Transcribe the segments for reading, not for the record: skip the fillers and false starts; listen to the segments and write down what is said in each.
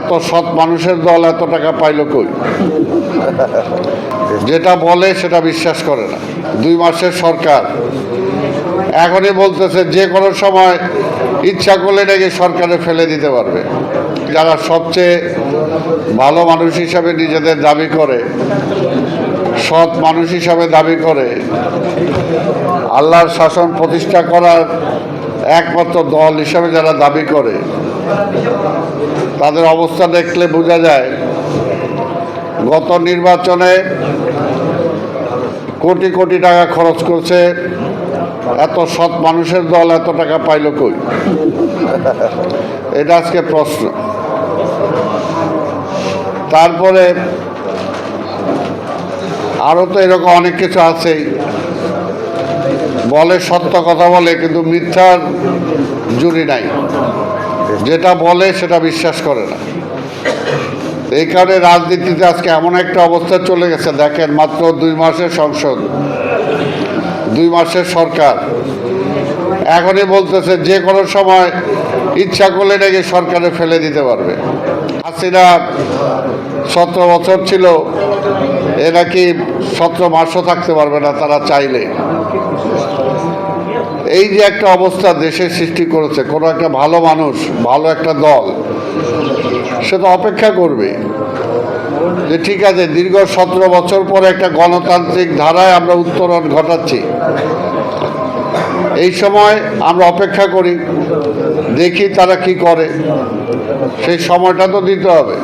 এত সৎ মানুষের দল এত টাকা পাইল কই? যেটা বলে সেটা বিশ্বাস করে না। 2 মাসের সরকার এখনই বলতেছে যে কোনো সময় ইচ্ছা করলে নাকি সরকারে ফেলে দিতে পারবে। যারা সবচেয়ে ভালো মানুষ হিসাবে নিজেদের দাবি করে, সৎ মানুষ হিসাবে দাবি করে, আল্লাহর শাসন প্রতিষ্ঠা করার একমাত্র দল হিসাবে যারা দাবি করে, তাদের অবস্থা দেখলে বোঝা যায় গত নির্বাচনে কোটি কোটি টাকা খরচ করছে। এত সৎ মানুষের দল এত টাকা পাইল কই? এটা আজকে প্রশ্ন। তারপরে আরও তো এরকম অনেক কিছু আছেই, বলে সত্য কথা বলে কিন্তু মিথ্যার জুড়ি নাই, যেটা বলে সেটা বিশ্বাস করে না। এই কারণে রাজনীতিতে আজকে এমন একটা অবস্থা চলে গেছে, দেখেন মাত্র 2 মাসের সংসদ, 2 মাসের সরকার এখনই বলতেছে যে কোনো সময় ইচ্ছা করলে নাকি সরকারে ফেলে দিতে পারবে। হাসিনা 17 বছর ছিল, এ নাকি 17 মাসও থাকতে পারবে না তারা চাইলে। এই যে একটা অবস্থা দেশের সৃষ্টি করেছে, কোনো একটা ভালো মানুষ, ভালো একটা দল সে তো অপেক্ষা করবে যে ঠিক আছে দীর্ঘ 17 বছর পরে একটা গণতান্ত্রিক ধারায় আমরা উত্তরণ ঘটাচ্ছি, এই সময় আমরা অপেক্ষা করি, দেখি তারা কি করে। সেই সময়টা তো দিতে হবে।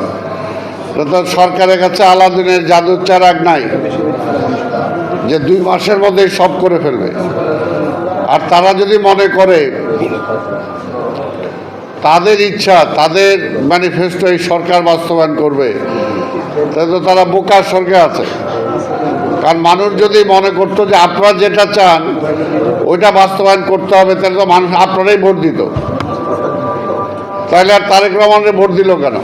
সরকারের কাছে আলাদিনের জাদুর চারাক নাই যে 2 মাসের মধ্যেই সব করে ফেলবে। আর তারা যদি মনে করে তাদের ইচ্ছা, তাদের ম্যানিফেস্টো এই সরকার বাস্তবায়ন করবে, তাহলে তো তারা বোকার স্বর্গে আছে। কারণ মানুষ যদি মনে করতো যে আপনারা যেটা চান ওইটা বাস্তবায়ন করতে হবে, তাহলে তো মানুষ আপনারাই ভোট দিত। তাহলে আর তারেক রহমানের ভোট দিল কেন?